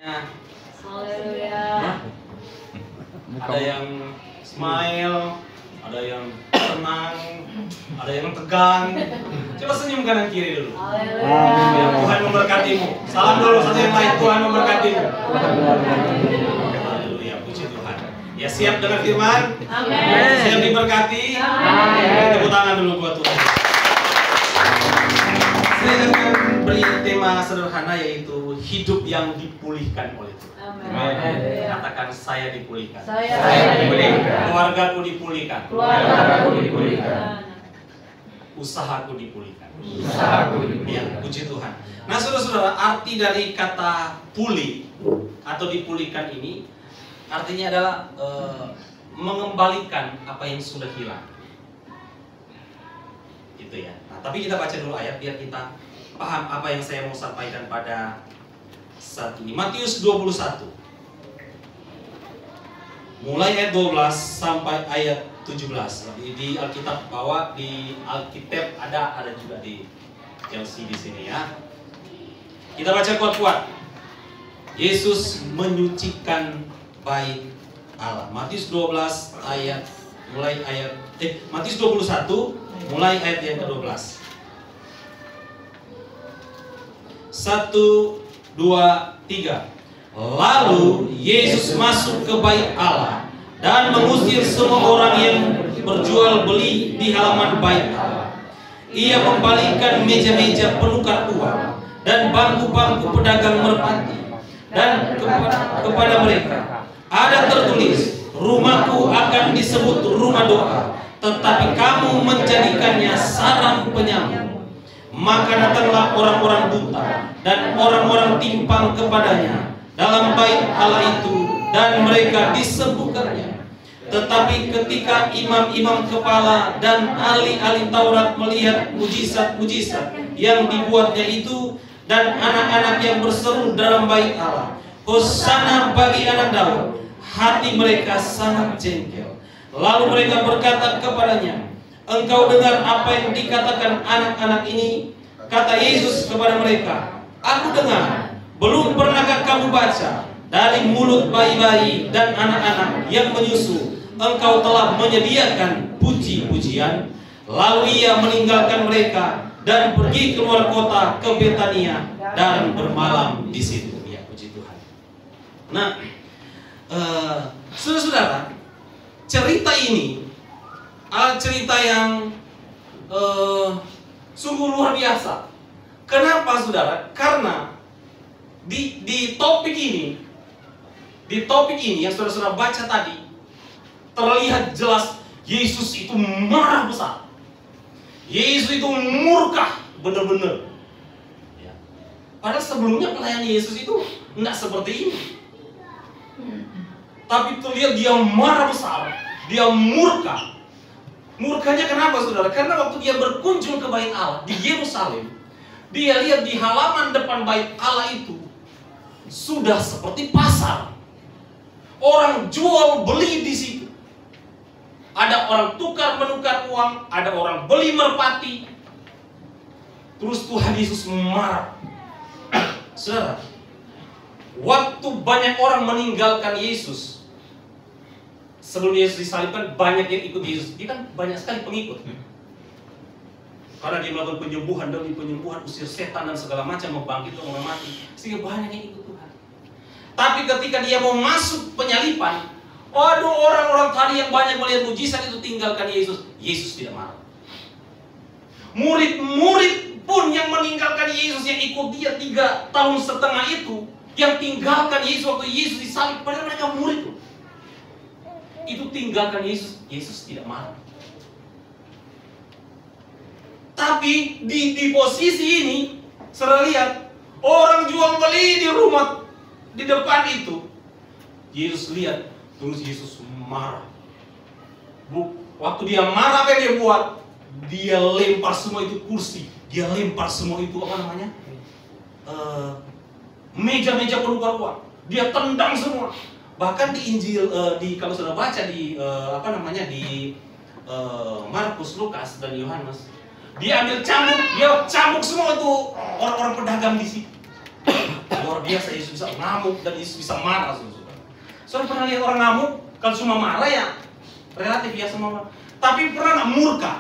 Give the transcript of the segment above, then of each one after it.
Haleluya. Ada yang smile, ada yang tenang, ada yang tegang. Coba senyum kanan kiri dulu. Biar Tuhan memberkatimu. Salam dulu satu yang lain, Tuhan memberkatimu. Haleluya, puji Tuhan. Ya, siap dengan firman? Amin. Siap diberkati? Amin. Tepuk tangan dulu buat Tuhan. Saya akan beri tema sederhana, yaitu hidup yang dipulihkan oleh Tuhan. Amin. Katakan, saya dipulihkan. Saya dipulihkan. Keluargaku dipulihkan. Keluargaku dipulihkan. Usahaku dipulihkan. Usahaku dipulihkan. Ya, puji Tuhan. Nah, saudara-saudara, arti dari kata pulih atau dipulihkan ini artinya adalah mengembalikan apa yang sudah hilang. Gitu ya. Nah, tapi kita baca dulu ayat biar kita paham apa yang saya mau sampaikan pada saat ini. Matius 21. Mulai ayat 12 sampai ayat 17. Di Alkitab bawah, di Alkitab ada juga di Chelsea di sini ya. Kita baca kuat-kuat. Yesus menyucikan bait Allah. Matius 12 ayat mulai ayat Matius 21 mulai ayat yang ke-12. 1, 2, 3. Lalu Yesus masuk ke bait Allah dan mengusir semua orang yang berjual beli di halaman bait Allah. Ia membalikkan meja-meja penukar uang dan bangku-bangku pedagang merpati, dan kepada mereka ada tertulis, rumahku akan disebut rumah doa, tetapi kamu menjadikannya sarang penyambung. Maka datanglah orang-orang buta dan orang-orang timpang kepadanya dalam bait Allah itu, dan mereka disembuhkannya. Tetapi ketika imam-imam kepala dan ahli-ahli Taurat melihat mujizat-mujizat yang dibuatnya itu, dan anak-anak yang berseru dalam bait Allah, Hosana bagi anak Daud, hati mereka sangat jengkel. Lalu mereka berkata kepadanya, engkau dengar apa yang dikatakan anak-anak ini? Kata Yesus kepada mereka, aku dengar. Belum pernahkah kamu baca, dari mulut bayi-bayi dan anak-anak yang menyusu engkau telah menyediakan puji-pujian? Lalu ia meninggalkan mereka dan pergi keluar kota ke Betania dan bermalam di situ. Ya, puji Tuhan. Nah, saudara-saudara, cerita ini adalah cerita yang sungguh luar biasa. Kenapa, saudara? Karena di topik ini yang saudara-saudara baca tadi, terlihat jelas Yesus itu marah besar. Yesus itu murka benar-benar. Ya. Padahal sebelumnya pelayan Yesus itu enggak seperti ini. Tapi terlihat dia marah besar, dia murka. Murkanya kenapa, saudara? Karena waktu dia berkunjung ke bait Allah di Yerusalem, dia lihat di halaman depan bait Allah itu sudah seperti pasar. Orang jual beli di situ. Ada orang tukar menukar uang, ada orang beli merpati. Terus Tuhan Yesus marah. Saudara, waktu banyak orang meninggalkan Yesus, sebelum Yesus disalibkan, banyak yang ikut Yesus. Dia kan banyak sekali pengikut. Karena dia melakukan penyembuhan demi penyembuhan, usir setan dan segala macam, membangkitkan orang mati, sehingga banyak yang ikut Tuhan. Tapi ketika dia mau masuk penyalipan, waduh, orang-orang tadi yang banyak melihat mujizat itu tinggalkan Yesus. Yesus tidak marah. Murid-murid pun yang meninggalkan Yesus, yang ikut dia 3,5 tahun itu, yang tinggalkan Yesus waktu Yesus disalib, padahal mereka murid tuh, itu tinggalkan Yesus. Yesus tidak marah. Tapi di posisi ini, saudara lihat, orang jual beli di rumah di depan itu, Yesus lihat, terus Yesus marah. Waktu dia marah, apa yang dia buat? Dia lempar semua itu kursi, dia lempar semua itu meja-meja penukar uang, dia tendang semua. Bahkan di Injil, kalau sudah baca di Markus, Lukas, dan Yohanes, dia ambil cambuk, dia cambuk semua itu orang-orang pedagang di situ. luar biasa, Yesus bisa ngamuk dan Yesus bisa marah. Saudara pernah lihat orang ngamuk? Kalau cuma marah ya relatif ya sama. Tapi pernah nggak murka?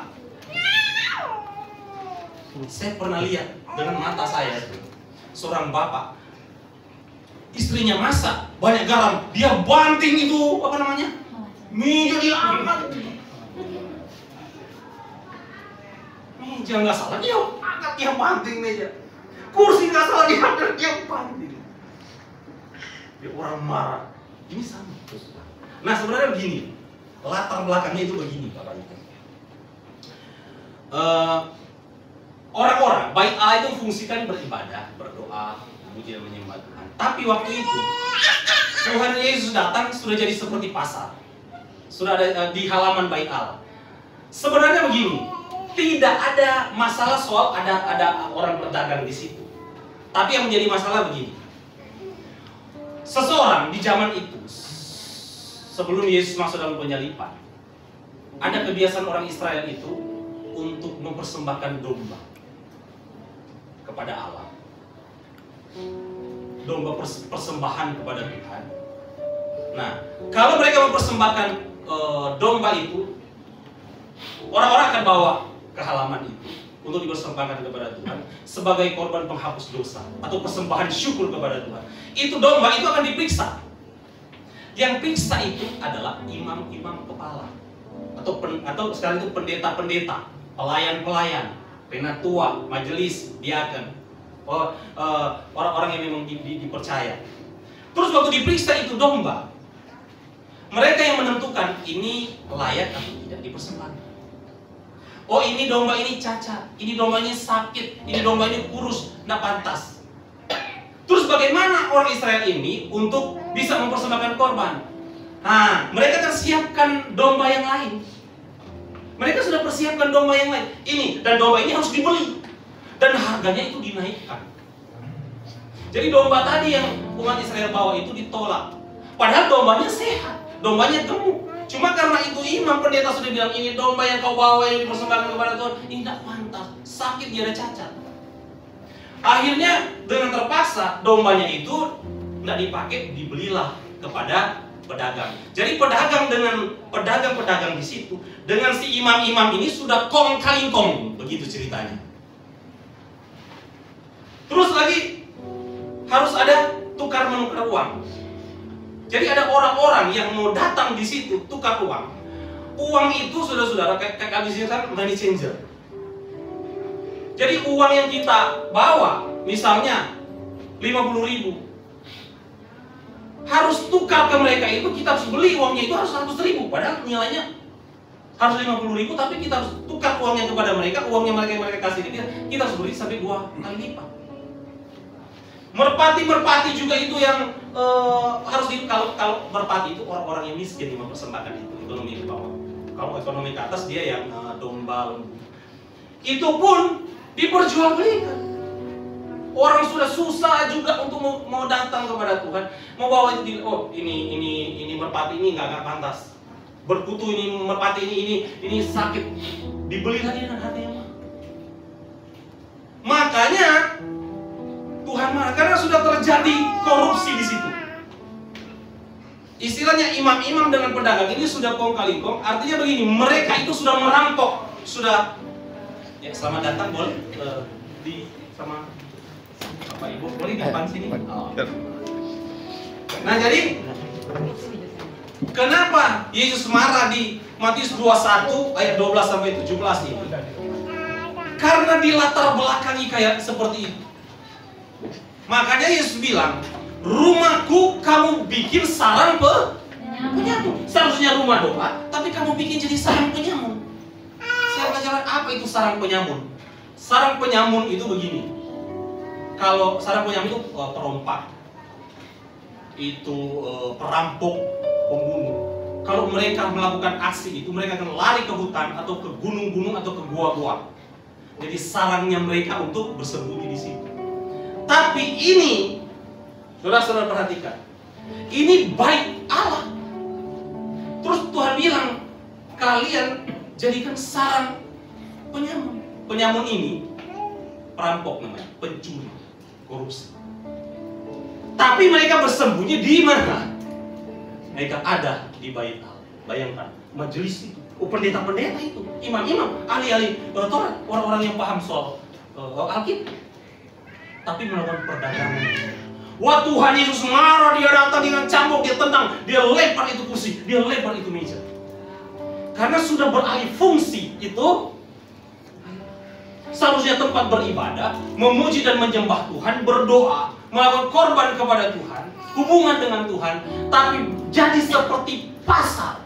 Saya pernah lihat dengan mata saya, seorang bapak, istrinya masak banyak garam, dia banting itu apa namanya, meja dia angkat, meja nggak salah dia angkat, dia banting meja, kursi nggak salah dia angkat, dia banting. Dia orang marah, ini sama. Nah sebenarnya begini, latar belakangnya itu begini Bapak Ibu. Orang-orang baik Allah itu fungsikan beribadah, berdoa, memuji dan menyembah Tuhan. Tapi waktu itu Tuhan Yesus datang sudah jadi seperti pasar, sudah ada di halaman bait Allah. Sebenarnya begini, tidak ada masalah soal ada orang berdagang di situ. Tapi yang menjadi masalah begini, seseorang di zaman itu sebelum Yesus masuk dalam penyalipan, ada kebiasaan orang Israel itu untuk mempersembahkan domba kepada Allah. Domba persembahan kepada Tuhan. Nah, kalau mereka mempersembahkan domba itu, orang-orang akan bawa ke halaman itu untuk dipersembahkan kepada Tuhan sebagai korban penghapus dosa atau persembahan syukur kepada Tuhan. Itu domba itu akan diperiksa. Yang periksa itu adalah imam-imam kepala atau sekarang itu pendeta-pendeta, pelayan-pelayan, penatua, majelis, diaken, orang-orang yang memang dipercaya. Terus waktu diperiksa itu domba, mereka yang menentukan ini layak atau tidak dipersembahkan. Oh ini domba ini cacat, ini domba ini sakit, ini domba ini kurus, tidak pantas. Terus bagaimana orang Israel ini untuk bisa mempersembahkan korban? Nah, mereka kan siapkan domba yang lain. Mereka sudah persiapkan domba yang lain. Ini, dan domba ini harus dibeli. Dan harganya itu dinaikkan. Jadi domba tadi yang umat Israel bawa itu ditolak. Padahal dombanya sehat, dombanya gemuk. Cuma karena itu imam pendeta sudah bilang, ini domba yang kau bawa yang dipersembahkan kepada Tuhan, ini tidak pantas, sakit, dia ada cacat. Akhirnya dengan terpaksa dombanya itu tidak dipakai, dibelilah kepada pedagang. Jadi pedagang dengan pedagang-pedagang di situ dengan si imam-imam ini sudah kong kali kong, begitu ceritanya. Terus lagi harus ada tukar menukar uang. Jadi ada orang-orang yang mau datang di situ tukar uang. Uang itu saudara-saudara kayak di sini kan money changer. Jadi uang yang kita bawa, misalnya 50.000, harus tukar ke mereka itu, kita harus beli uangnya itu harus 100.000. Padahal nilainya harus 50.000, tapi kita harus tukar uangnya kepada mereka, uangnya mereka kasih ke kita harus beli sampai 2 kali lipat. Merpati juga itu yang harus kalau merpati itu orang-orang yang miskin yang mempersembahkan itu, ekonomi ke bawah. Kalau ekonomi ke atas dia yang domba, lembu. Itu pun diperjualbelikan. Orang sudah susah juga untuk mau datang kepada Tuhan, mau bawa itu, oh ini merpati ini nggak pantas, berkutu ini merpati ini sakit, dibeli lagi dengan harga yang mahal. Makanya Tuhan marah karena sudah terjadi korupsi di situ. Istilahnya imam-imam dengan pedagang ini sudah kong kali kong, artinya begini, mereka itu sudah merampok, sudah. Ya, selamat datang, boleh di sama Bapak Ibu, boleh di depan sini. Oh. Nah jadi kenapa Yesus marah di Matius 21 ayat 12 sampai 17 ini? Karena dilatar belakangi kayak seperti itu. Makanya Yesus bilang, rumahku kamu bikin sarang penyamun. Seharusnya rumah doa, tapi kamu bikin jadi sarang penyamun. Saya pelajaran apa itu sarang penyamun? Sarang penyamun itu begini. Kalau sarang penyamun itu perompak, itu perampok, pembunuh. Kalau mereka melakukan aksi itu, mereka akan lari ke hutan atau ke gunung-gunung atau ke gua-gua. Jadi sarangnya mereka untuk bersembunyi di situ. Tapi ini, saudara-saudara perhatikan, ini baik Allah. Terus Tuhan bilang, kalian jadikan sarang penyamun. Penyamun ini perampok namanya, pencuri, korupsi. Tapi mereka bersembunyi di mana? Mereka ada di bait Allah. Bayangkan, majelis itu, pendeta-pendeta itu, imam-imam, ahli-ahli Taurat, orang-orang yang paham soal Alkitab, tapi melakukan perdagangan. Wah, Tuhan Yesus marah, dia datang dengan cambuk, dia tendang, dia lempar itu kursi, dia lempar itu meja. Karena sudah beralih fungsi itu. Seharusnya tempat beribadah, memuji dan menyembah Tuhan, berdoa, melakukan korban kepada Tuhan, hubungan dengan Tuhan, tapi jadi seperti pasar.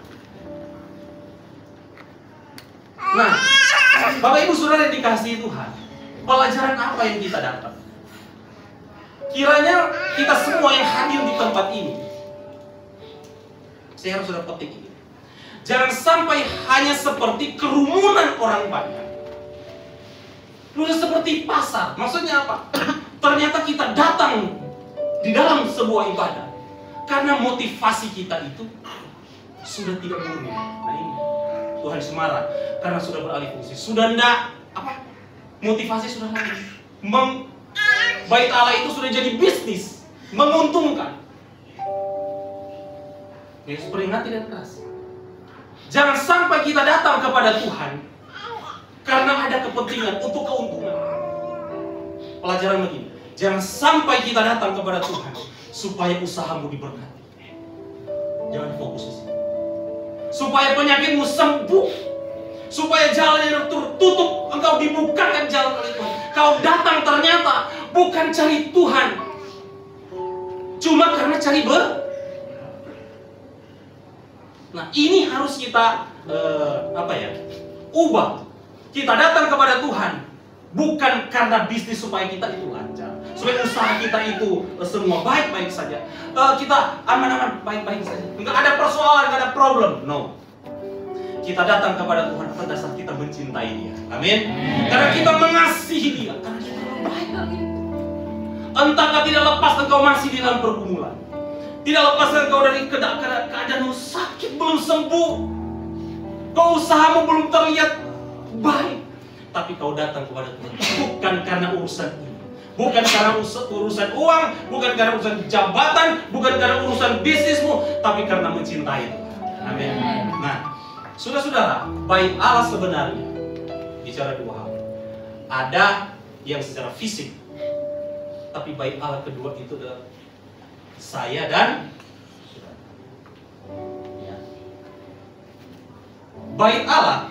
Nah, Bapak Ibu Saudara yang dikasihi Tuhan, pelajaran apa yang kita dapat? Kiranya kita semua yang hadir di tempat ini, saya harus sudah petik ini. Jangan sampai hanya seperti kerumunan orang banyak. Sudah seperti pasar. Maksudnya apa? Ternyata kita datang di dalam sebuah ibadah karena motivasi kita itu sudah tidak murni. Nah ini Tuhan marah karena sudah beralih fungsi. Sudah enggak apa? Motivasi sudah lain. Bait Allah itu sudah jadi bisnis, menguntungkan. Yesus peringati dan keras. Jangan sampai kita datang kepada Tuhan karena ada kepentingan untuk keuntungan. Pelajaran begini, jangan sampai kita datang kepada Tuhan supaya usahamu diberkati. Jangan fokus di sini. Supaya penyakitmu sembuh, supaya jalan yang tertutup engkau dibukakan jalan oleh Tuhan. Kau datang ternyata bukan cari Tuhan, cuma karena cari Nah ini harus kita ubah. Kita datang kepada Tuhan bukan karena bisnis supaya kita itu lancar, supaya usaha kita itu semua baik-baik saja, kita aman-aman baik-baik saja, nggak ada persoalan, nggak ada problem. No, kita datang kepada Tuhan atas dasar kita mencintai Dia. Amin. Karena kita mengasihi Dia, karena kita baik lagi. Entahkah tidak lepas engkau masih di dalam pergumulan, tidak lepas engkau dari keadaanmu sakit belum sembuh, kau usahamu belum terlihat baik, tapi kau datang kepada Tuhan bukan karena urusan ini, bukan karena urusan uang, bukan karena urusan jabatan, bukan karena urusan bisnismu, tapi karena mencintai Tuhan. Amin. Nah, saudara-saudara, bait Allah sebenarnya bicara dua hal. Ada yang secara fisik, tapi bait Allah kedua itu adalah saya dan ya. Bait Allah,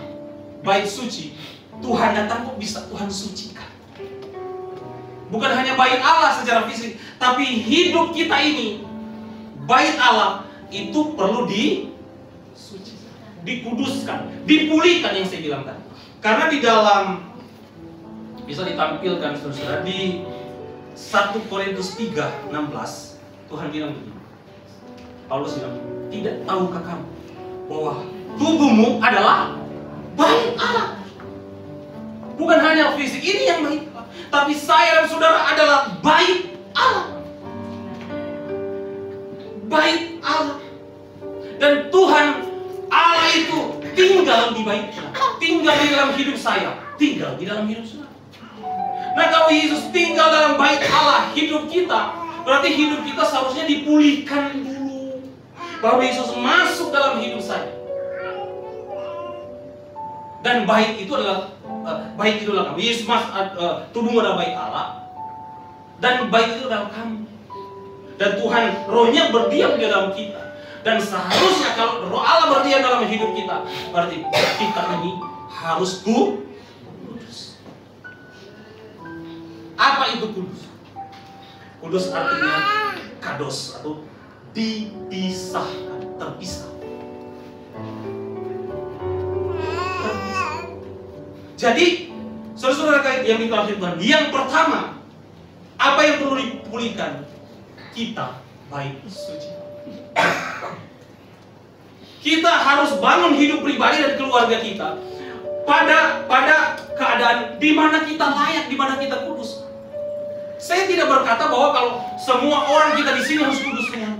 bait suci, Tuhan datang kok bisa Tuhan sucikan. Bukan hanya bait Allah secara fisik, tapi hidup kita ini, bait Allah itu perlu disucikan, dikuduskan, dipulihkan yang saya bilang tadi. Karena di dalam, bisa ditampilkan saudara di 1 Korintus 3:16, Tuhan bilang begini. Paulus bilang, tidak tahukah kamu bahwa tubuhmu adalah bait Allah? Bukan hanya fisik ini yang bait Allah, tapi saya dan saudara adalah bait Allah. Bait Allah. Dan Tuhan Allah itu tinggal di bait kita, tinggal di dalam hidup saya, tinggal di dalam hidup saudara. Nah, kalau Yesus tinggal dalam bait Allah hidup kita, berarti hidup kita seharusnya dipulihkan dulu, baru Yesus masuk dalam hidup saya. Dan bait itu adalah kamu. Yesus tubuhmu adalah bait Allah, dan bait itu adalah kamu. Dan Tuhan rohnya berdiam di dalam kita. Dan seharusnya kalau roh Allah berdiam dalam hidup kita, berarti kita ini harus kudus. Apa itu kudus? Kudus artinya kados atau dipisahkan, terpisah. Jadi, saudara-saudara yang dikasihi Tuhan, yang pertama, apa yang perlu dipulihkan? Kita bait suci. Kita harus bangun hidup pribadi dan keluarga kita pada keadaan di mana kita layak, di mana kita kudus. Saya tidak berkata bahwa kalau semua orang kita di sini harus kudus dengan.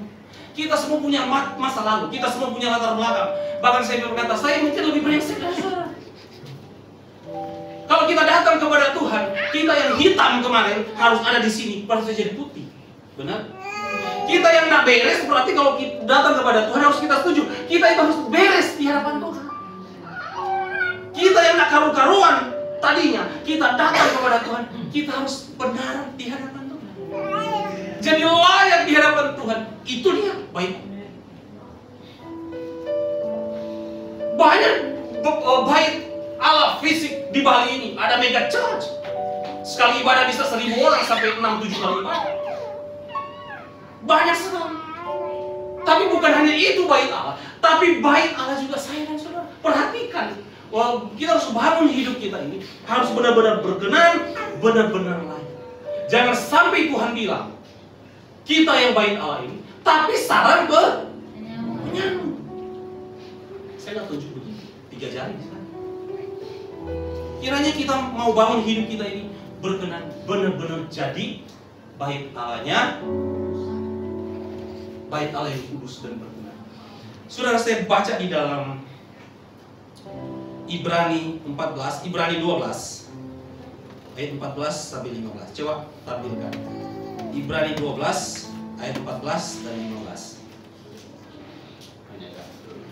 Kita semua punya masa lalu, kita semua punya latar belakang. Bahkan saya berkata, saya mungkin lebih brengsek dari saudara. Kalau kita datang kepada Tuhan, kita yang hitam kemarin harus ada di sini, baru saja jadi putih. Benar? Kita yang nak beres berarti kalau kita datang kepada Tuhan harus kita setuju. Kita itu harus beres di hadapan Tuhan. Kita yang nak karu-karuan tadinya, kita datang kepada Tuhan, kita harus benar di hadapan Tuhan. Jadi layak di hadapan Tuhan. Itu dia baik. Banyak baik Allah fisik di Bali ini. Ada mega church. Sekali ibadah bisa 1.000 orang sampai 6-7 kali ibadah. Banyak sekali. Tapi bukan hanya itu bait Allah, tapi bait Allah juga saya dan saudara. Perhatikan, kita harus bangun hidup kita ini harus benar-benar berkenan, benar-benar layak. Jangan sampai Tuhan bilang kita yang bait Allah ini, tapi saran ke penyambung. Saya nggak setuju begitu. 3 jari. Kiranya kita mau bangun hidup kita ini berkenan, benar-benar jadi bait Allahnya. Bait Allah yang kudus dan berkenan. Saudara, saya baca di dalam Ibrani 14, Ibrani 12 ayat 14 sampai 15. Coba tampilkan. Ibrani 12 ayat 14 dan 15.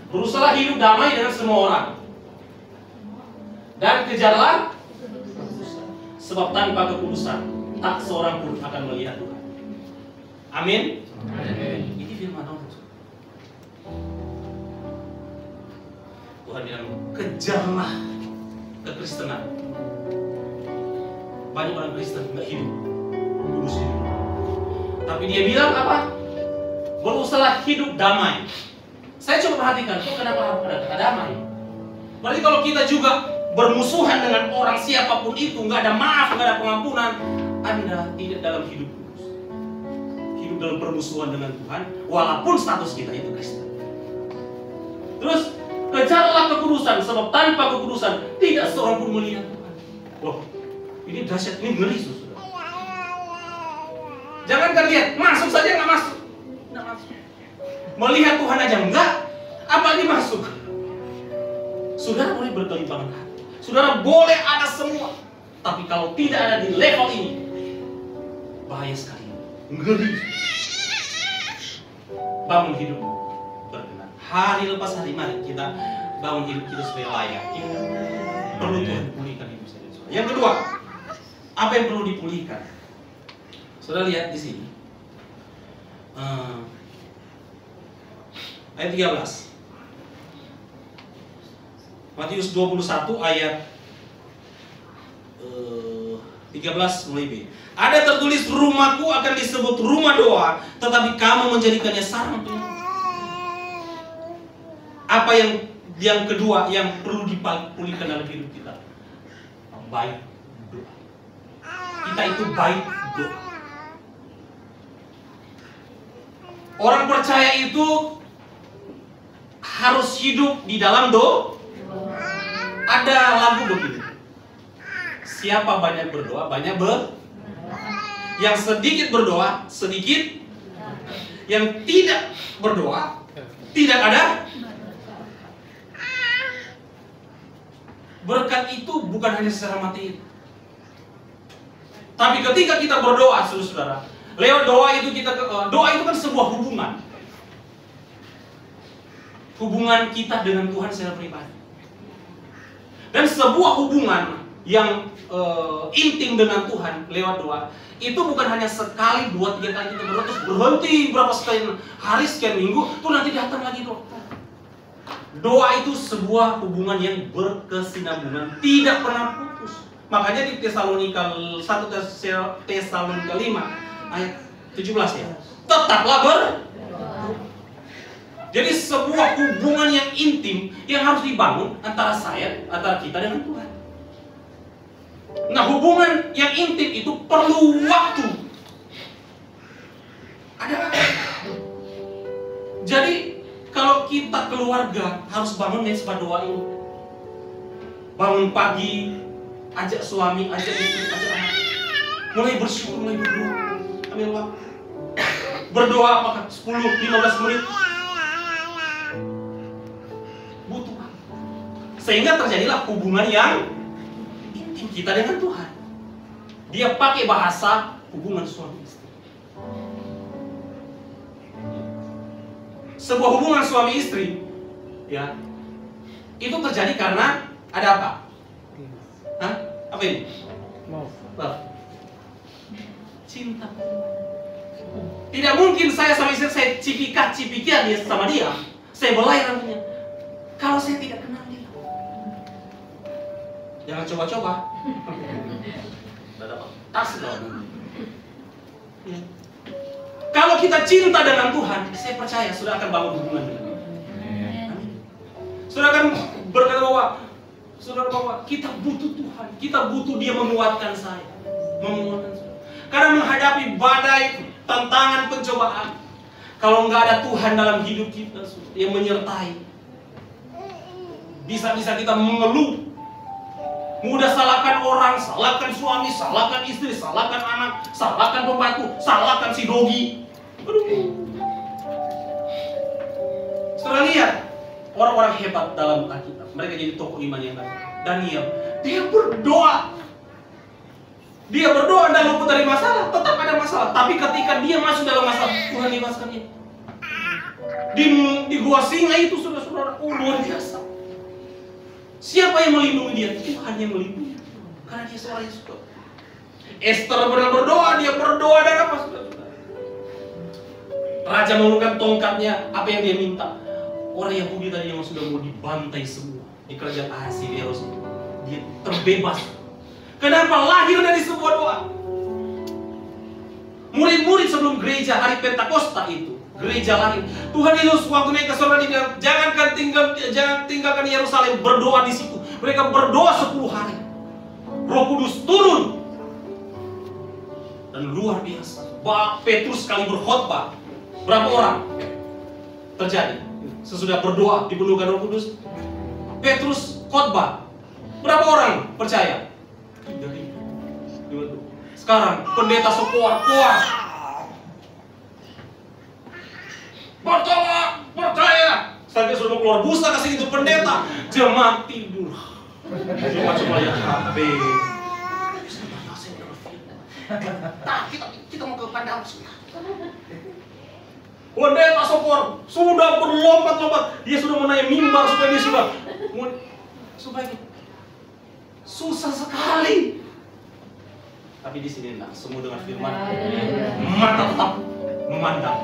Berusahalah hidup damai dengan semua orang dan kejarlah kekudusan, sebab tanpa kekudusan tak seorang pun akan melihat Tuhan. Amin. Amin. Ini firman Allah. Tuhan bilang, kejarlah kekristenan. Banyak orang Kristen nggak hidup kudus hidup. Tapi dia bilang apa? Berusahalah hidup damai. Saya coba perhatikan, kok kenapa harus ada kata damai? Berarti kalau kita juga bermusuhan dengan orang siapapun itu, nggak ada maaf, nggak ada pengampunan, Anda tidak dalam hidup kudus. Hidup dalam permusuhan dengan Tuhan, walaupun status kita itu Kristen. Terus, kejarlah kekudusan, sebab tanpa kekudusan tidak seorang pun melihat Tuhan. Wah, ini dahsyat, ini ngeri, saudara. Jangan kan lihat, masuk saja nggak masuk. Nggak masuk. Melihat Tuhan aja enggak, apalagi masuk. Saudara boleh berkelimpangan hati, saudara boleh ada semua, tapi kalau tidak ada di level ini, bahaya sekali, ngeri. Bangun hidup berkenan. Hari lepas hari, mari kita bangun hidup kita supaya layak. Perlu Tuhan pulihkan hidup saya. Yang kedua, apa yang perlu dipulihkan? Saudara lihat di sini. Ayat 13. Matius 21 ayat 13 mulai B. Ada tertulis, rumahku akan disebut rumah doa, tetapi kamu menjadikannya sarang penyakit. Apa yang kedua yang perlu dipulihkan dalam hidup kita? Baik doa. Kita itu baik doa. Orang percaya itu harus hidup di dalam doa. Ada lagu begini. Siapa banyak berdoa, banyak Yang sedikit berdoa, sedikit. Yang tidak berdoa, tidak ada. Berkat itu bukan hanya secara materi. Tapi ketika kita berdoa, saudara, lewat doa itu doa itu kan sebuah hubungan. Hubungan kita dengan Tuhan secara pribadi. Dan sebuah hubungan yang intim dengan Tuhan lewat doa itu bukan hanya sekali, 2-3 kali kita berdoa terus berhenti berapa sekian hari, sekian minggu, tuh nanti datang lagi doa. Doa itu sebuah hubungan yang berkesinambungan, tidak pernah putus. Makanya di Tesalonika 1 Tesalonika 5 ayat 17 ya. Tetaplah Jadi sebuah hubungan yang intim yang harus dibangun antara kita dengan Tuhan. Nah, hubungan yang intim itu perlu waktu. Jadi kalau kita keluarga harus bangun sebuah doa ini. Bangun pagi, ajak suami, ajak istri, ajak anak. Mulai bersyukur, mulai berdoa. Ambil waktu. Berdoa apakah 10-15 menit. Butuh waktu. Sehingga terjadilah hubungan yang intim kita dengan Tuhan. Dia pakai bahasa hubungan suami istri. sebuah hubungan suami istri, ya, itu terjadi karena ada apa? Hah? Apa ini? Love. Cinta. Tidak mungkin saya sama istri saya cipikan dia sama dia, saya belai rambutnya, kalau saya tidak kenal dia. Jangan coba-coba. Udah dapat tas dong. Ya. Kalau kita cinta dengan Tuhan, saya percaya sudah akan bangun hubungan dengan Dia. Amin. Sudah akan berkata bahwa, saudara, bahwa kita butuh Tuhan, kita butuh Dia menguatkan saya, menguatkan saya. Karena menghadapi badai, tantangan, pencobaan, kalau nggak ada Tuhan dalam hidup kita yang menyertai, bisa-bisa kita mengeluh, mudah salahkan orang, salahkan suami, salahkan istri, salahkan anak, salahkan pembantu, salahkan si dogi. Aduh. Saudara lihat orang-orang hebat dalam Alkitab, mereka jadi tokoh iman yang baik. Daniel, dia berdoa. Dia berdoa dan luput dari masalah, tetap ada masalah. Tapi ketika dia masuk dalam masalah, Tuhan bebaskan dia. Di gua singa itu, saudara-saudara, luar biasa. Siapa yang melindungi dia? Tuhan yang melindungi. Karena dia seorang yang suka. Esther pernah berdoa, dia berdoa dan apa, saudara-saudara? Raja menggunakan tongkatnya, apa yang dia minta? Orang Yahudi tadi yang sudah mau dibantai semua di kerajaan Ahasiweros, dia terbebas. Kenapa? Lahir dari sebuah doa. Murid-murid sebelum gereja hari Pentakosta itu, gereja lahir. Tuhan Yesus waktu naik ke surga dia bilang, jangan tinggalkan Yerusalem, berdoa di situ. Mereka berdoa 10 hari. Roh Kudus turun. Dan luar biasa. Petrus sekali berkhotbah. Berapa orang terjadi? Sesudah berdoa dipenuhkan Roh Kudus, Petrus khotbah. Berapa orang percaya? Sekarang pendeta sepuar-puar. Percaya. Sampai sudah keluar busa kasih itu pendeta. Jemaat tidur. Cuma lihat HP. Kita mau ke Padang. Pendeta sepuar sudah berlompat-lompat. Dia sudah menaik mimbar supaya dia supaya susah sekali. Tapi di sini enggak, semua dengan firman, mata tetap memandang.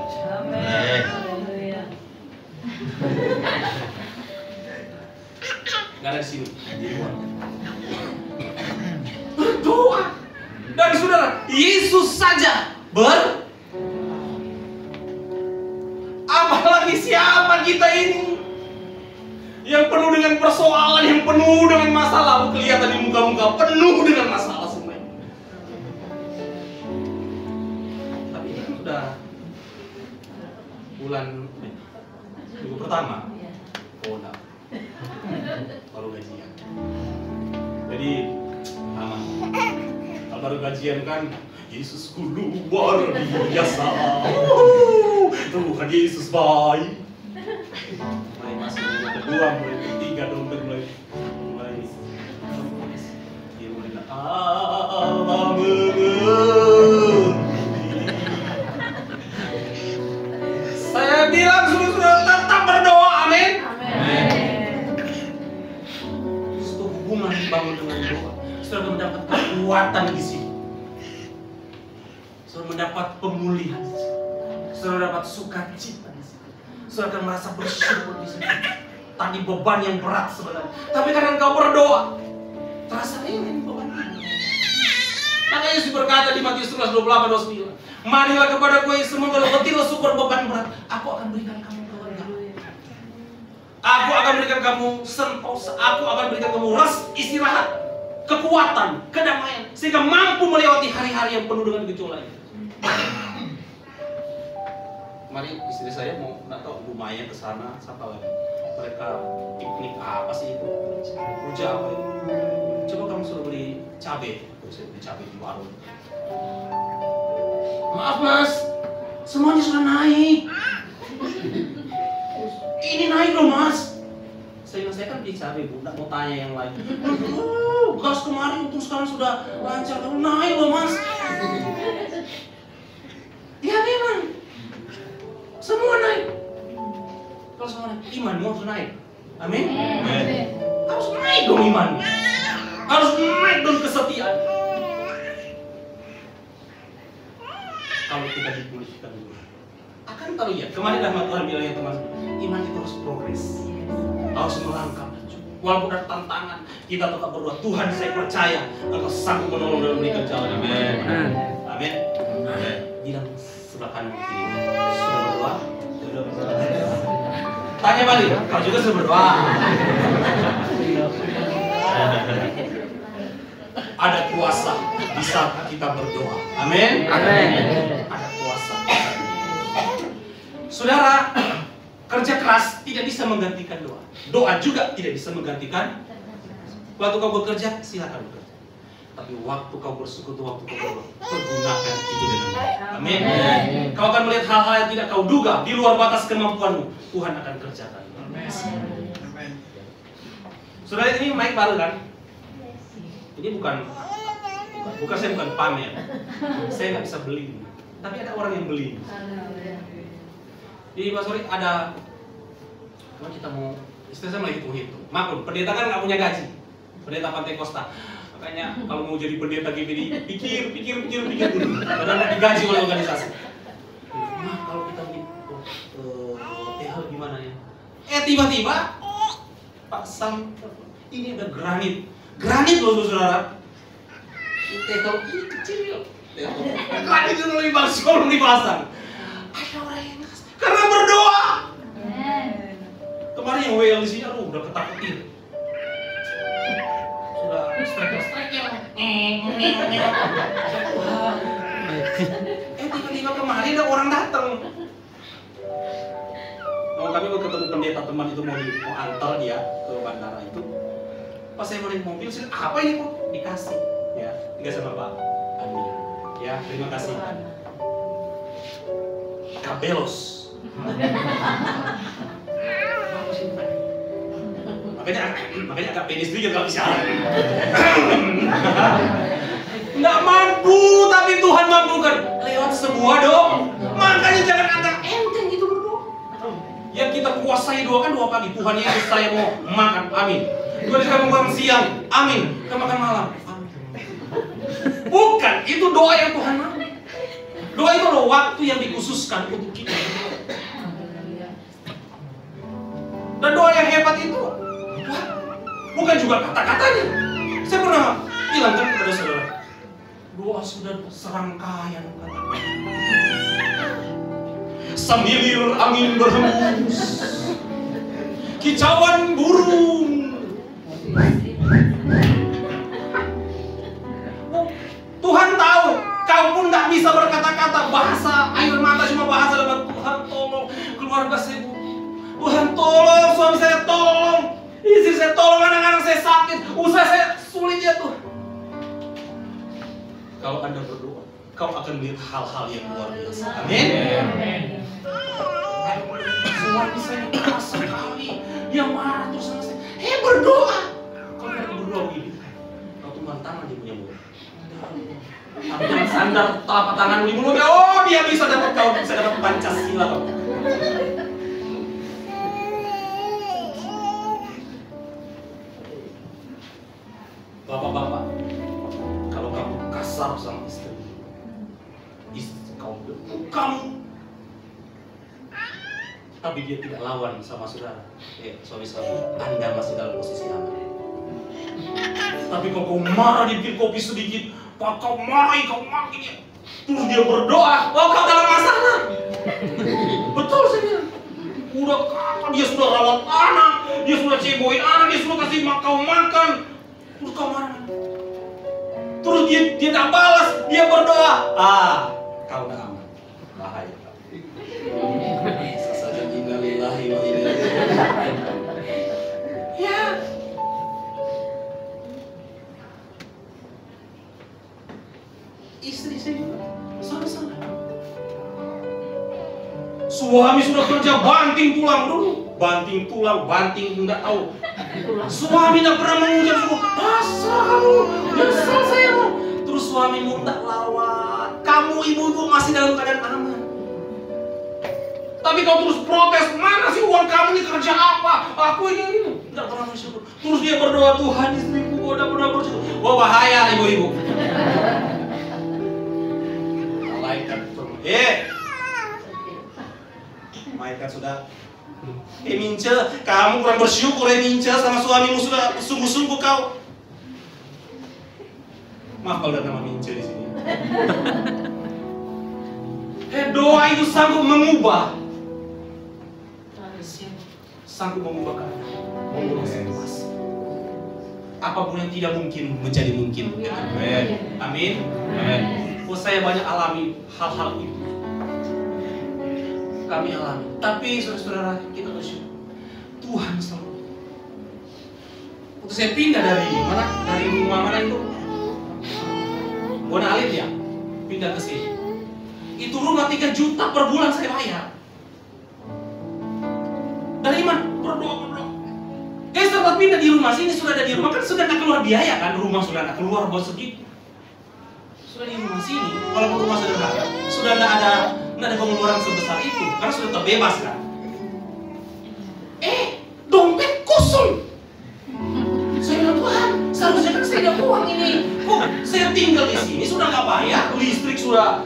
Nggak ada di sini, di luar. Berdoa. Dan saudara, Yesus saja apalagi siapa kita ini yang penuh dengan persoalan, yang penuh dengan masalah. Kelihatan di muka-muka penuh dengan masalah semuanya. Tapi ini kan sudah bulan minggu pertama, enggak, baru gajian. Jadi aman. Kalau baru gajian kan, Yesusku luar biasa. Tuhan Yesus baik. Mulai masuk minggu kedua, mulai ketiga, dompet mulai dia mulai Allah mengerti. Saya bilang suruh tetap berdoa, amin. Suatu hubungan dibangun dengan doa. Sudah mendapat kekuatan di sini. Sudah mendapat pemulihan di sini. Sudah mendapat sukacita di sini. Sudah akan merasa bersyukur di sini. Tadi beban yang berat sebenarnya, tapi karena engkau berdoa, terasa ini beban ini. Maka Yesus berkata di Matius 11:28-29, marilah kepadaku yang semua letih lesu berbeban berat, aku akan berikan kamu kelengahan. Aku akan berikan kamu sentosa, aku akan berikan kamu istirahat, kekuatan, kedamaian, sehingga mampu melewati hari-hari yang penuh dengan gejolak. Kemarin istri saya mau, nggak tahu, lumayan ke sana, siapa lagi? Mereka piknik apa sih itu? Rujak apa itu? Coba kamu suruh beli cabai. Saya beli cabai di warung. Maaf mas, semuanya sudah naik. Ini naik loh mas. Saya kan beli cabai bu, nggak mau tanya yang lain. Gas kemarin untung sekarang sudah lancar, naik loh mas. Ya memang. Semua naik. Kalau sama imanmu harus naik. Amin. Harus naik dong imanmu. Harus naik dong kesetiaan. Kalau kita dipulihkan dulu, akan terlihat. Kemarin rahmat Tuhan bilang ya teman, iman itu harus progres, harus melangkah. Walaupun ada tantangan, kita tetap berdoa. Tuhan, saya percaya Engkau sanggup menolong dan memberikan jalan. Amin. Amin. Bilang sebelah kanan kiri, sudah berdoa? Sudah berdoa. Tanya balik, kau juga sudah berdoa? Ada kuasa di saat kita berdoa. Amin. Amin. Ada kuasa. Saudara, kerja keras tidak bisa menggantikan doa. Doa juga tidak bisa menggantikan. Waktu kau bekerja, silakan bekerja. Tapi waktu kau bersekutu, waktu kau berdoa, pergunakan itu dengan baik. Amin. Kau akan melihat hal-hal yang tidak kau duga di luar batas kemampuanmu. Tuhan akan kerjakan. Amin. Saudara, ini mic baru kan? Ini bukan saya bukan pamer. Saya nggak bisa beli. Tapi ada orang yang beli. Jadi Pak Sori ada, kalau kita mau, istilah saya mau hitung-hitung. Maklum, pendeta kan nggak punya gaji. Pendeta Pantai Costa. Makanya kalau mau jadi pendeta GPD, pikir dulu. Karena nggak digaji oleh organisasi. Nah, kalau kita TH gimana ya? Tiba-tiba Pak Sam, ini ada granit loh saudara. TH ini kecil. Granit itu lebih bagus kalau dipasang. Ada orang yang karena berdoa. Kemarin yang WL di sini, aduh udah ketakutin. Sudah striker. Tiba-tiba kemarin ada orang datang. Kami mau ketemu pendeta teman itu mau antar dia ke bandara itu. Pas saya mau naik mobil, saya apa ini kok? Dikasih, ya, sama Pak Andi. Ya, terima kasih. Kabelos. Makanya agak penis sedikit kalau bicara. Nggak mampu, tapi Tuhan mampukan lewat sebuah doa. Makanya jangan anggap enteng itu berdoa. Yang kita kuasai doa kan doa pagi. Tuhan Yesus, saya mau makan, amin. Tuhan Yesus, saya mau makan siang, amin. Kita makan malam, amin. Bukan, itu doa yang Tuhan mau. Doa itu loh waktu yang dikhususkan untuk kita. Dan doa yang hebat itu bukan juga kata-katanya. Saya pernah bilang kan kepada saudara, doa sudah serangkaian kata. Semilir angin berhembus, kicauan burung. Tuhan tahu, kau pun tidak bisa berkata-kata. Bahasa air mata cuma bahasa dalam Tuhan tolong keluarga saya. Tuhan tolong suami saya, tolong istri saya, tolong anak-anak saya sakit, usaha saya sulit ya Tuhan. Kalau Anda berdoa, kau akan melihat hal-hal yang luar biasa. Amin. Suami saya keras sekali, dia marah terus sama saya. Berdoa. Kalau mereka berdoa begini, kau tumbang tangan dia punya mulut. Tapi jangan sandar telapak tanganmu di mulutnya. Oh, dia bisa dapat, kau bisa dapat Pancasila kau. Bapak-bapak, kalau kamu kasar sama istri kau belum kamu, tapi dia tidak lawan sama saudara, suami-suami, Anda masih dalam posisi aman. Tapi kalau kau marah dikit kopi sedikit, kau marahi, kau maki dia, terus dia berdoa, oh kau dalam masalah. Betul saya bilang. Udah kakak, dia sudah rawat anak, dia sudah ceboin anak, dia sudah kasih kau makan. Terus kau marah. Terus dia tak balas, dia berdoa. Kau udah aman. Bahaya kau. Bisa saja innalillahi wa inna ilaihi raji'un. Ya. Istri saya juga sama-sama. Suami sudah kerja banting tulang dulu. Banting tulang, banting enggak tahu. Suami tidak pernah mengucap suku, pasrah kamu, nyesel saya mau. Terus suamimu tak lawan, kamu ibu-ibu masih dalam keadaan aman. Tapi kau terus protes, mana sih uang kamu ini kerja apa? Aku ini tidak pernah bersyukur. Terus dia berdoa, Tuhan istriku kau tidak pernah bersyukur. Wah bahaya ibu-ibu. Malaikat malaikat sudah. Mince, kamu kurang bersyukur Mince, sama suamimu sudah sungguh-sungguh kau. Maaf kalau ada nama Mince di sini. Doa itu sanggup mengubah. Sanggup mengubah keadaan, mengubah situasi. Apapun yang tidak mungkin menjadi mungkin. Amin. Amin. Amin. Saya banyak alami hal-hal itu. Kami alami. Tapi saudara-saudara, kita bersyukur. Tuhan selalu. Waktu saya pindah dari mana? Dari rumah mana itu? Bona Alit ya. Pindah ke sini. Itu rumah 3 juta per bulan saya bayar. Dari mana? Berdoa. Setelah pindah di rumah sini, sudah ada di rumah, kan sudah tak keluar biaya kan? Rumah sudah tak keluar buat segitu. Sudah di rumah sini, walaupun rumah sederhana, sudah tidak ada pengeluaran sebesar itu, karena sudah terbebas kan? Dompet kosong. Saya bilang, Tuhan, seharusnya kan saya ada uang ini. Kok saya tinggal di sini sudah nggak bayar? Listrik sudah,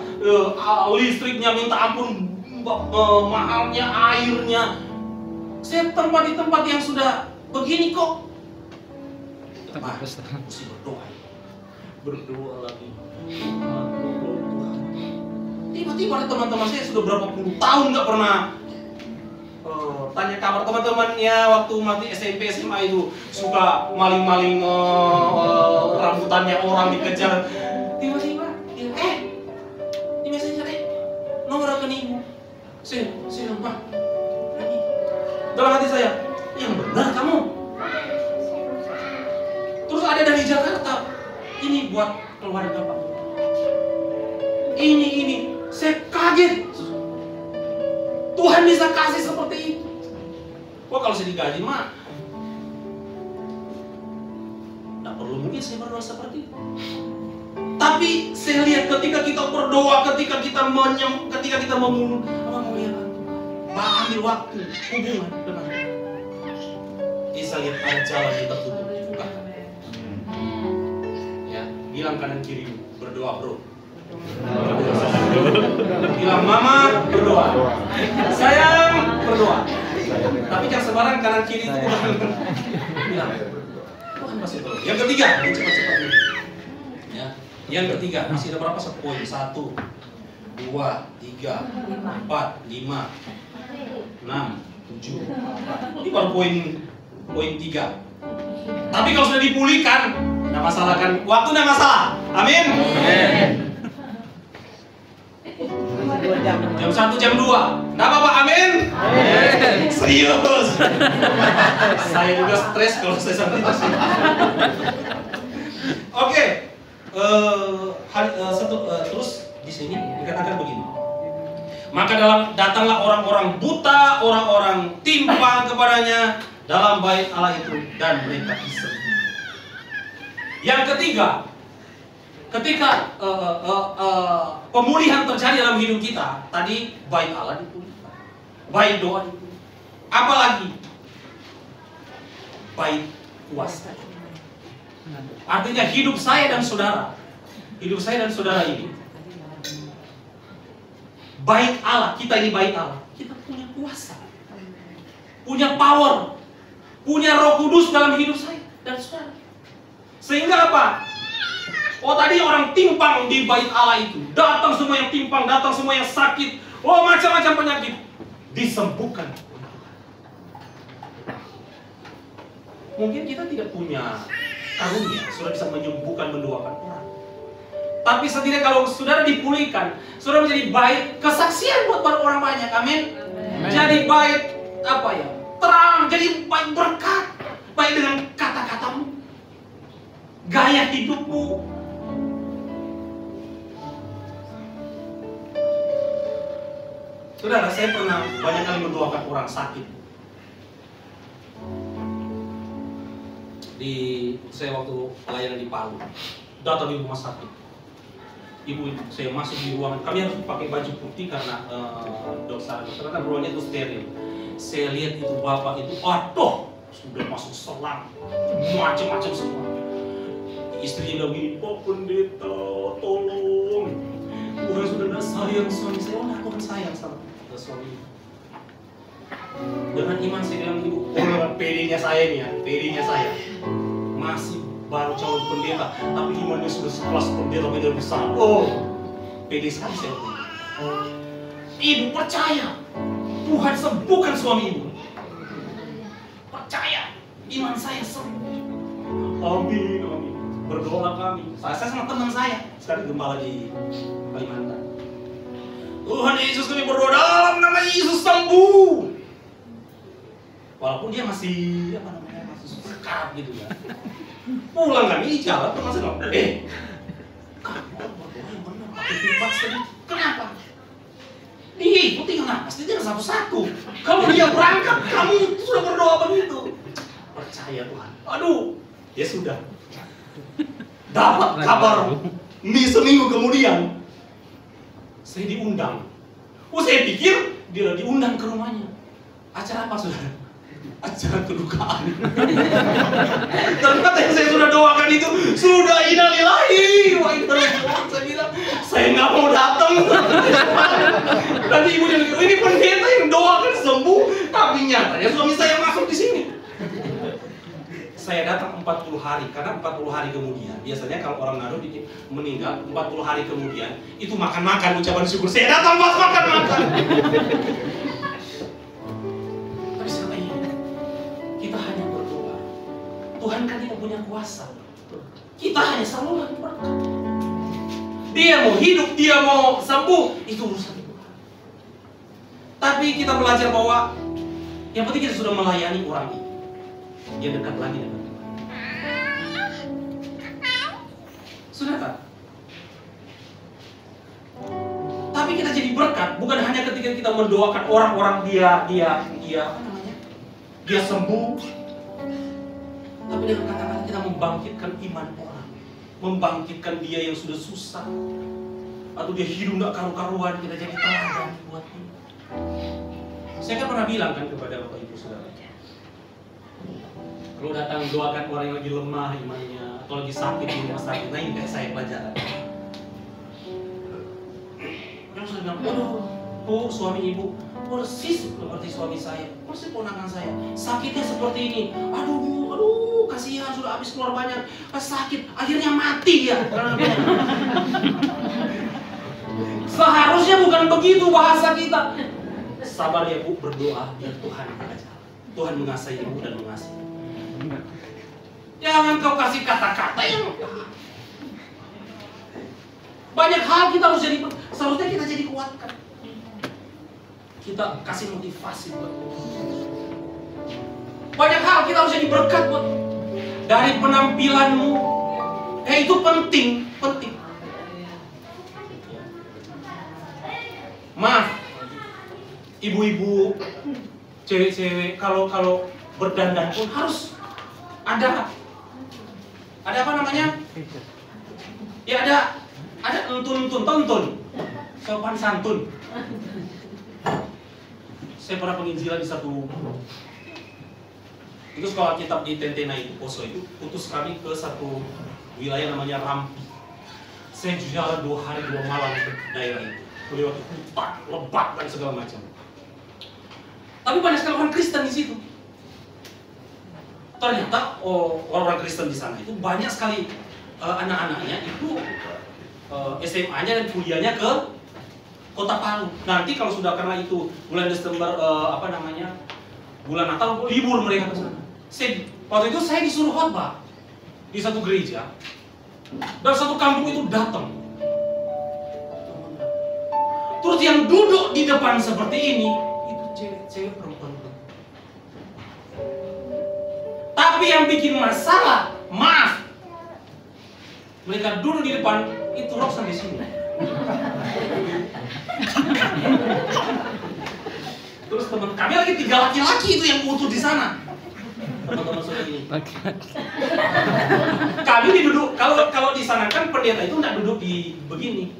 listriknya minta ampun, mahalnya airnya. Saya tempat di tempat yang sudah begini kok. Mesti berdoa lagi. Tiba-tiba ada teman-teman saya sudah berapa puluh tahun nggak pernah tanya kabar teman-temannya waktu masih SMP SMA itu suka maling-maling rambutannya orang dikejar. Tiba-tiba di messenger nomor rekeningmu. Saya bilang, Pak, dalam hati saya, yang benar kamu. Terus ada dari Jakarta, ini buat keluarga Pak. Ini, saya kaget. Tuhan bisa kasih seperti itu. Wah kalau saya digaji mah, tidak perlu mungkin saya berdoa seperti itu. Tapi saya lihat ketika kita berdoa, ketika kita ambil waktu hubungan dengan Tuhan. Saya lihat ada jalan yang tertutup. Ya, bilang kanan kiri berdoa bro. Bilang mama berdoa, sayang berdoa. Tapi jangan sembarang kanan kiri itu bilang Tuhan masih berdoa. Yang ketiga, cepat-cepat nih. Ya, yang ketiga masih ada berapa poin? 1, 2, 3, 4, 5, 6, 7. Ini baru poin 3. Tapi kalau sudah dipulihkan, tidak masalah kan? Waktu tidak masalah. Amin. Jam 1, jam 2. Tidak apa-apa, amin. Serius. Saya juga stres kalau saya sampai itu. Oke. Terus di sini dikatakan begini. Maka datanglah orang-orang buta, orang-orang timpang kepadanya dalam bait Allah itu dan mereka disembuhkan. Yang ketiga, ketika pemulihan terjadi dalam hidup kita, tadi bait Allah dipulihkan, bait doa dipulihkan, apalagi bait kuasa. Artinya hidup saya dan saudara ini bait Allah, kita ini bait Allah. Kita punya kuasa, punya power, punya Roh Kudus dalam hidup saya dan saudara. Sehingga apa? Oh tadi orang timpang di bait Allah itu, datang semua yang timpang, datang semua yang sakit, oh macam-macam penyakit disembuhkan. Mungkin kita tidak punya karunia sudah bisa menyembuhkan, mendoakan orang. Tapi setidaknya kalau saudara dipulihkan, saudara menjadi baik, kesaksian buat orang banyak, amin. Jadi baik apa ya? Terang, jadi baik berkat, baik dengan kata-katamu, gaya hidupmu. Saudara, saya pernah banyak kali mendoakan orang sakit. Saya waktu pelayanan di Palu, datang di rumah sakit. ibu saya masuk di ruangan, kami harus pakai baju putih karena dokter kan ruangannya itu steril. Saya lihat itu bapak itu, aduh, sudah masuk selang, macam-macam semua. Istrinya udah gini, Pak Pendeta, tolong. Tuhan sudah tidak sayang suami saya, oh aku kan sayang sama suami. Dengan iman saya bilang, ibu, PD-nya saya nih ya, PD-nya saya masih baru calon pendeta, tapi imannya sudah sekelas pendeta besar. Oh, PD sekali saya. Ibu percaya, Tuhan sembuhkan suami ibu. Percaya, iman saya sembuh. Amin, amin. Berdoa kami. Saya sama teman saya, sekarang gembala di Kalimantan. Tuhan Yesus, kami berdoa dalam nama Yesus sembuh. Walaupun dia masih masih sekarat gitu ya. Pulang kami jalan tuh masih ngomong, kamu berdoa yang benar, pakai firman sedikit. Kenapa? Dia ikuti kenapa? Pasti dia satu-satu. Kalau dia berangkat, kamu sudah berdoa begitu. Percaya Tuhan. Aduh, ya sudah. Dapat kabar seminggu kemudian saya diundang. Saya pikir dia diundang ke rumahnya. Acara apa saudara? Acara kedukaan. Ternyata yang saya sudah doakan itu sudah innalillahi wa inna ilaihi raji'un. Saya bilang, saya nggak mau datang. Nanti ibu dia bilang, ini pendeta yang doakan sembuh, tapi nyatanya suami saya masuk di sini. Saya datang 40 hari, karena 40 hari kemudian, biasanya kalau orang naruh meninggal, 40 hari kemudian, itu makan-makan ucapan syukur. Saya datang pas makan-makan. Tapi sekarang ini, kita hanya berdoa. Tuhan kan yang punya kuasa. Kita hanya selalu berdoa. Dia mau hidup, dia mau sembuh, itu urusan Tuhan. Tapi kita belajar bahwa, yang penting kita sudah melayani orang ini. Dia dekat lagi dengan Tuhan. Sudah tak? Tapi kita jadi berkat bukan hanya ketika kita mendoakan orang-orang dia apa namanya? Dia sembuh. Tapi dengan kata-kata kita membangkitkan iman orang, membangkitkan dia yang sudah susah, atau dia hidup nggak karu-karuan, kita jadi teladan buat dia. Saya kan pernah bilang kan kepada Bapak Ibu Saudara, kalau datang doakan orang yang lagi lemah imannya, atau lagi sakit di rumah sakit, nah ini kayak saya pelajaran. Yang sudah bilang, Bu, suami ibu, persis seperti suami saya, persis ponakan saya, sakitnya seperti ini. Aduh, kasihan sudah habis keluar banyak, sakit, akhirnya mati dia. Seharusnya bukan begitu bahasa kita. Sabar ya Bu, berdoa biar Tuhan mengajar. Tuhan mengasihi ibu dan mengasihi. Jangan kau kasih kata-kata yang banyak hal kita harus jadi, seharusnya kita jadi kuatkan. Kita kasih motivasi buat banyak hal kita harus jadi berkat buat dari penampilanmu. Itu penting. Maaf, ibu-ibu, cewek-cewek, kalau berdandan pun harus ada apa namanya? Ya ada tuntun, sopan santun. Saya pernah penginjilan di satu, itu sekolah kitab di Tentena itu, Poso itu, utus kami ke satu wilayah namanya Rampi. Saya jalan 2 hari 2 malam ke daerah itu, melewati hutan, lebat dan segala macam. Tapi banyak sekali orang Kristen di situ. Ternyata orang Kristen di sana itu banyak sekali anak-anaknya itu SMA-nya dan kuliahnya ke Kota Palu. Nanti kalau sudah karena itu bulan Desember bulan Natal libur mereka ke sana. Waktu itu saya disuruh khotbah di satu gereja. Dan satu kampung itu datang. Terus yang duduk di depan seperti ini itu cewek-cewek perempuan. Tapi yang bikin masalah, maaf, mereka duduk di depan itu rok sampai sini. Terus teman kami lagi 3 laki-laki itu yang utuh di sana. Teman-teman sudah ini. Kami duduk, kalau di sana kan pendeta itu nggak duduk di begini.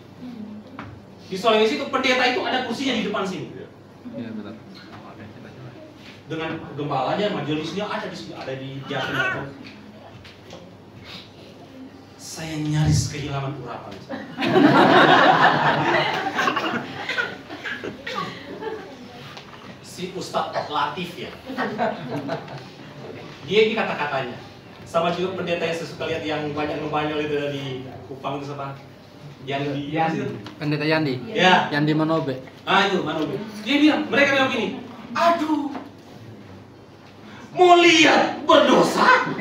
Di Sulawesi itu pendeta itu ada kursinya di depan sini. Iya benar. Dengan gembalanya, majelisnya ada di sini, ada di jatuh. Saya nyaris kehilangan urapan. Si Ustadz Latif ya. Dia ini kata-katanya. Sama juga pendeta yang saya suka lihat yang banyak ngebanyol itu dari Kupang itu apa? Yang di Pendeta Yandi. Ya. Yandi Manobe. Ah itu Manobe. Dia bilang, mereka bilang begini, aduh, mau lihat berdosa?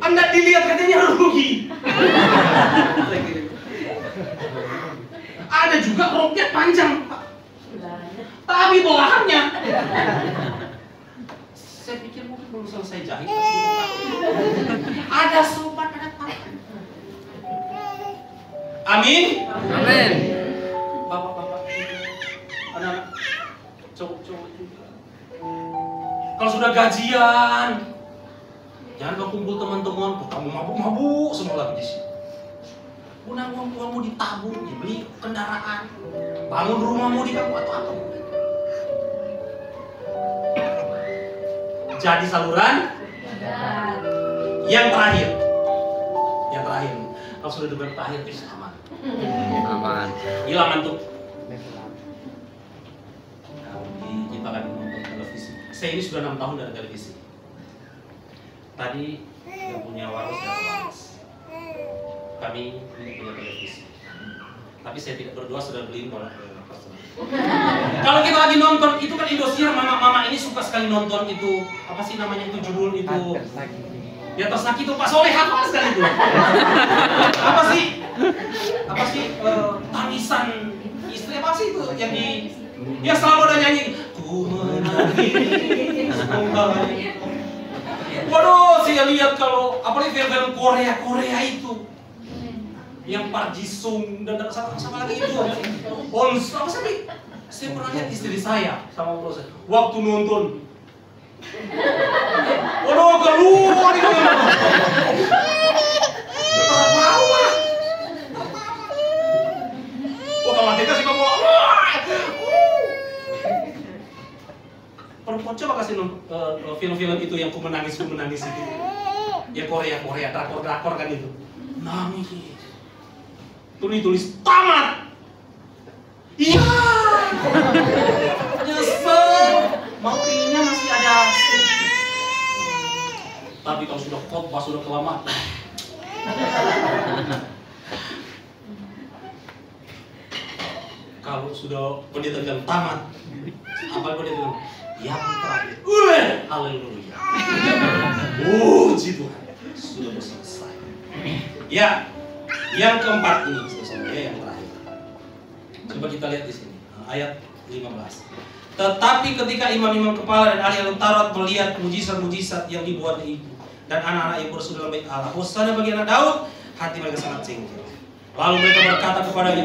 Anda dilihat katanya rugi. Ada juga roknya panjang, Pak. Tapi belahannya. Saya pikir mungkin belum selesai jahit. Ada sopan, ada tangan. Amin. Amin. Bapak-bapak, anak-anak, cowok-cowok juga. Kalau sudah gajian, jangan kau kumpul teman-teman, kamu mabuk-mabuk semua lagi di sini. Guna uangmu ditabung, dibeli kendaraan, bangun rumahmu di kamu atau apa? Jadi saluran yang terakhir, kalau sudah dengar terakhir itu aman. Aman. Hilang ngantuk. Kita akan nonton televisi. Saya ini sudah 6 tahun dari televisi. Tadi yang punya waris dan waris. Kami ini punya televisi. Tapi saya tidak berdoa sudah beliin bola personal. Kalau kita lagi nonton itu kan Indosiar, mama-mama ini suka sekali nonton itu apa sih namanya itu judul itu? Ya Tersaki itu Pak Soleh hafal sekali itu. Apa sih tangisan istri apa sih itu yang di ya selalu ada nyanyi ku menangis kembali. Waduh, saya lihat kalau apalagi film-film Korea itu yang Park Ji Sung dan sama lagi itu Ons apa sih? Saya pernah lihat istri saya sama bro saya waktu nonton. Waduh, keluar itu. Terbawa. Wah, kalau mati kasih kamu. Perempuan coba kasih film-film itu yang ku menangis itu. Ya Korea, drakor kan itu. Nangis. Tulis tamat. Iya. Nyesel. Mau pinginnya masih ada. Tapi kalau sudah khotbah sudah kelamaan. Kalau sudah pendeta bilang tamat, apa pendeta bilang? Yang terakhir. Haleluya. Puji Tuhan. Sudah selesai. Ya, yang keempat ini selesai yang terakhir. Coba kita lihat di sini ayat 15. Tetapi ketika imam-imam kepala dan ahli Taurat melihat mujizat-mujizat yang dibuatnya itu dan anak-anak yang berseru dalam bait Allah, hosana bagi anak Daud, hati mereka sangat jengkel. Lalu mereka berkata kepadanya,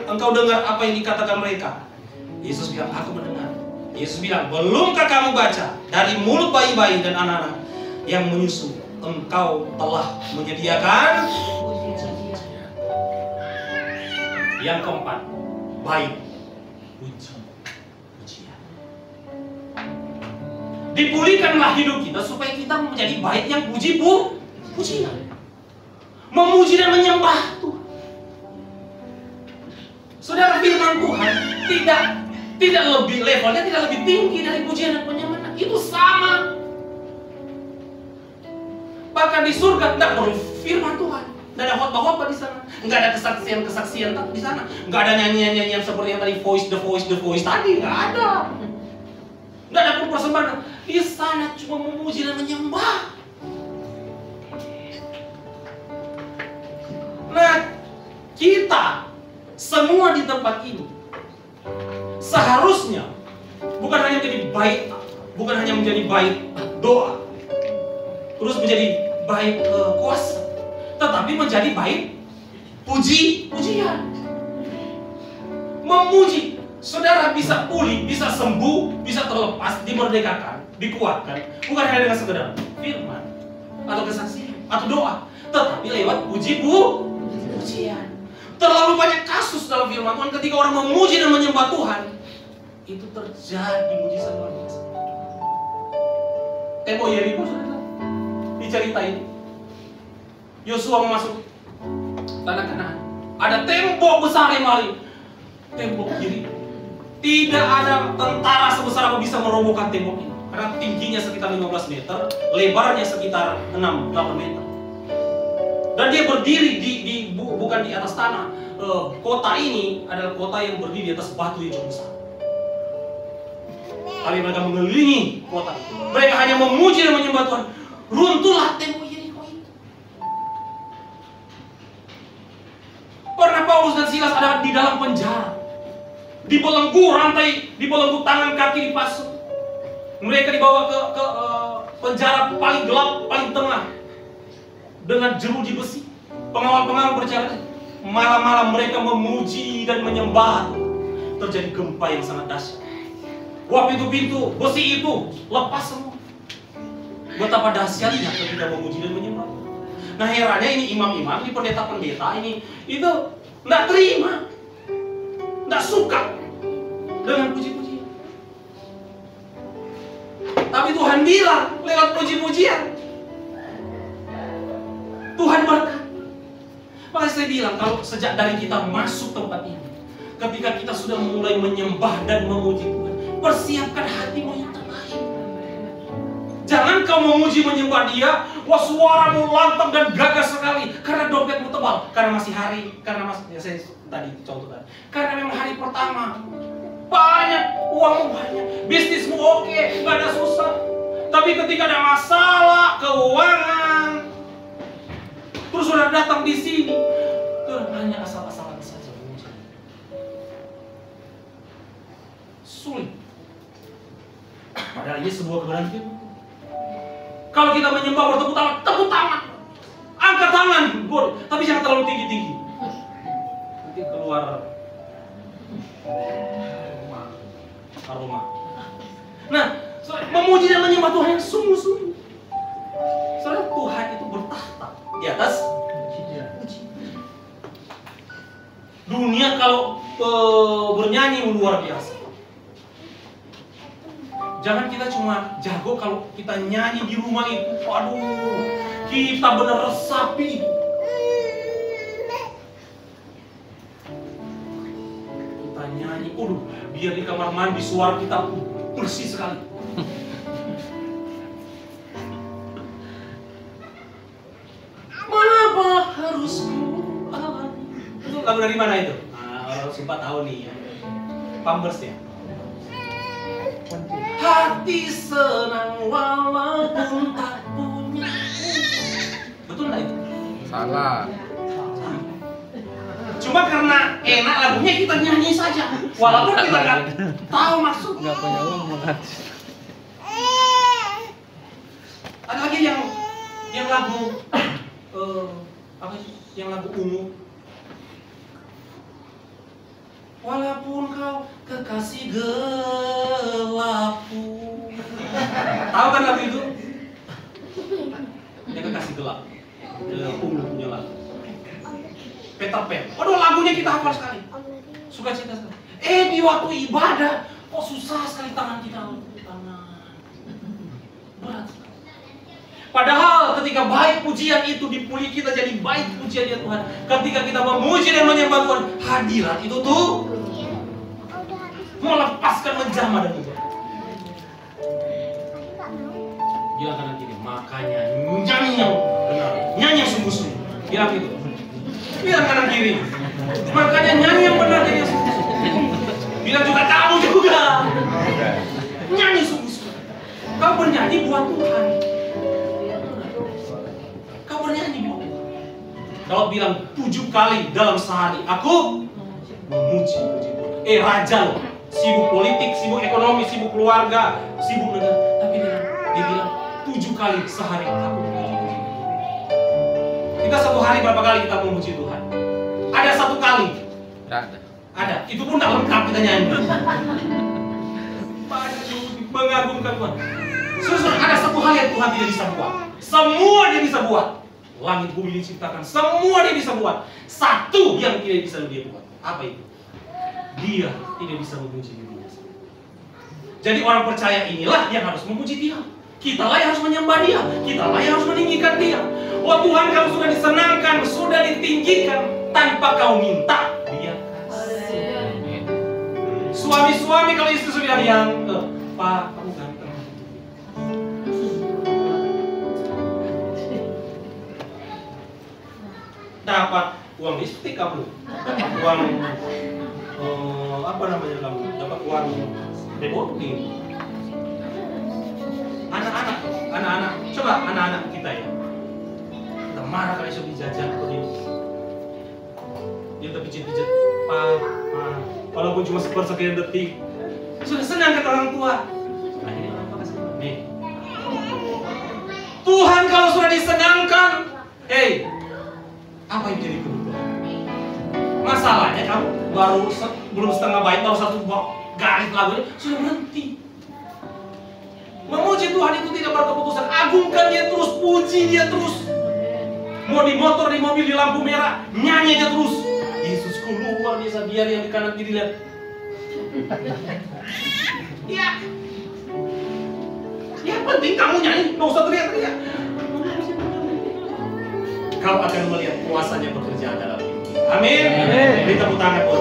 engkau dengar apa yang dikatakan mereka? Yesus bilang, aku mendengar. Yesus bilang, belumkah kamu baca dari mulut bayi-bayi dan anak-anak yang menyusu, engkau telah menyediakan. Yang keempat, baik, pujian. Dipulihkanlah hidup kita supaya kita menjadi baik yang pujian. Memuji dan menyembah Tuhan. Saudara, firman Tuhan tidak lebih levelnya tidak lebih tinggi dari pujian dan penyembahan. Itu sama. Bahkan di surga tidak perlu firman Tuhan. Tidak ada khotbah di sana. Nggak ada kesaksian di sana. Nggak ada nyanyian seperti yang tadi the voice tadi. Nggak ada. Nggak ada persembahan. Di sana cuma memuji dan menyembah. Nah, kita semua di tempat ini seharusnya bukan hanya menjadi baik doa, terus menjadi baik kuasa, tetapi menjadi baik pujian. Memuji, saudara bisa pulih, bisa sembuh, bisa terlepas, dimerdekakan, dikuatkan, bukan hanya dengan sekedar firman atau kesaksian atau doa, tetapi lewat pujian. Terlalu banyak kasus dalam firman Tuhan ketika orang memuji dan menyembah Tuhan, itu terjadi mujizat luar biasa. Tembok Yeriko saudara, diceritain Yosua masuk tanah Kanaan. Ada tembok besar yang maling, tembok Yeriko. Tidak ada tentara sebesar apa bisa merobohkan tembok ini, karena tingginya sekitar 15 meter, lebarnya sekitar 6-8 meter. Dan dia berdiri bukan di atas tanah. Kota ini adalah kota yang berdiri di atas batu yang cukup besar. Kali mereka mengelilingi kota, mereka hanya memuji dan menyembah Tuhan. Runtuhlah tembok Yeriko itu. Pernah Paulus dan Silas ada di dalam penjara, dibelenggu rantai, dibelenggu tangan kaki dipasung. Mereka dibawa ke penjara paling gelap, paling tengah, dengan jeruji besi. Pengawal-pengawal berjalan. Malam-malam mereka memuji dan menyembah. Terjadi gempa yang sangat dahsyat. Wah, pintu-pintu besi itu lepas semua. Betapa dahsyatnya ketika memuji dan menyembah. Nah, herannya ini imam-imam, ini pendeta-pendeta ini itu tidak terima, tidak suka dengan puji-pujian. Tapi Tuhan bilang lewat puji-pujian, Tuhan berkati. Makanya saya bilang, kalau sejak dari kita masuk tempat ini, ketika kita sudah mulai menyembah dan memuji Tuhan, persiapkan hatimu yang terbaik. Jangan kau memuji menyembah Dia, wah suaramu lantang dan gagah sekali, karena dompetmu tebal, karena masih hari, karena masih, ya saya tadi contoh tadi, karena memang hari pertama, banyak uangmu banyak, bisnismu oke, nggak ada susah. Tapi ketika ada masalah keuangan, terus sudah datang di sini, Tuhan hanya asal-asalan saja memuji. Sulit. Padahal ini sebuah kebenaran firman. Kalau kita menyembah bertepuk tangan, tepuk tangan, angkat tangan, boleh. Tapi jangan terlalu tinggi-tinggi. Nanti keluar aroma. Nah, memuji dan menyembah Tuhan yang sungguh-sungguh. Soalnya Tuhan itu bertahta di atas dunia. Kalau bernyanyi luar biasa. Jangan kita cuma jago kalau kita nyanyi di rumah itu. Waduh, kita benar resapi. Kita nyanyi, biar di kamar mandi suara kita bersih sekali. Mengapa harus itu lagu dari mana itu? Orang sempat tahu nih ya. Pampers ya. Hati senang walaupun tak punya. Betul nggak itu? Salah. Cuma karena enak lagunya kita nyanyi saja, walaupun kita nggak tahu maksud. Nggak punya uang mau Ada lagi yang lagu apa sih? Yang lagu ungu. Walaupun kau kekasih gelapku. Tahu kan lagu itu? Dia kekasih gelap. Ungu punya lagu. Peter Pan. Waduh, lagunya kita hafal sekali. Suka cita sekali. Di waktu ibadah, kok susah sekali tangan kita. Berat sekali. Padahal ketika baik pujian itu dipulih, kita jadi baik pujian ya Tuhan. Ketika kita memuji dan menyembah Tuhan, hadirat itu tuh melepaskan menjamah dan ubah. Bilang kanan kiri, makanya nyanyi yang benar, nyanyi yang sungguh-sungguh. Bilang itu. Bilang kanan kiri, makanya nyanyi yang benar, nyanyi yang sungguh-sungguh. Bilang juga kamu juga, nyanyi sungguh-sungguh. Kau bernyanyi buat Tuhan. Kau bernyanyi buat Tuhan. Kalau bilang 7 kali dalam sehari, aku memuji Tuhan. Raja loh. Sibuk politik, sibuk ekonomi, sibuk keluarga, sibuk negara. Tapi dia bilang 7 kali sehari aku memuji Tuhan. Kita satu hari berapa kali kita memuji Tuhan? Ada 1 kali? Tidak ada. Ada. Itu pun tak lengkap kita nyanyi. Banyak mengagumkan Tuhan. Saudara, ada satu hal yang Tuhan tidak bisa buat. Semua Dia bisa buat. Langit bumi diciptakan, semua Dia bisa buat. Satu yang tidak bisa Dia buat. Apa itu? Dia tidak bisa memuji dirinya. Jadi orang percaya inilah yang harus memuji Dia. Kitalah yang harus menyembah Dia. Kitalah yang harus meninggikan Dia. Oh Tuhan, kalau sudah disenangkan, sudah ditinggikan, tanpa kau minta, Dia kasih. Suami-suami kalau istri sudah yang Pak, kamu ganteng. Dapat uang listrik kamu, uang apa namanya kamu, dapat uang deposit. Anak-anak, coba anak-anak kita ya, kita marah kalau isu dijajah dia terpijit-pijit, Pak, walaupun cuma sekian detik, sudah senang kata orang tua. Akhirnya orang tua kasih nih. Tuhan kalau sudah disenangkan, apa yang jadi kebutuhan? Masalahnya kamu belum setengah bait, baru satu garis lagunya sudah berhenti. Memuji Tuhan itu tidak berkeputusan. Agungkan Dia terus, puji Dia terus. Mau di motor, di mobil, di lampu merah, nyanyi aja terus. Yesusku luar biasa, biar yang di kanan kiri lihat. Ya penting kamu nyanyi, nggak usah teriak-teriak. Kau akan melihat kuasanya bekerja dalam hidup. Amin. Beri tepuk tangan buat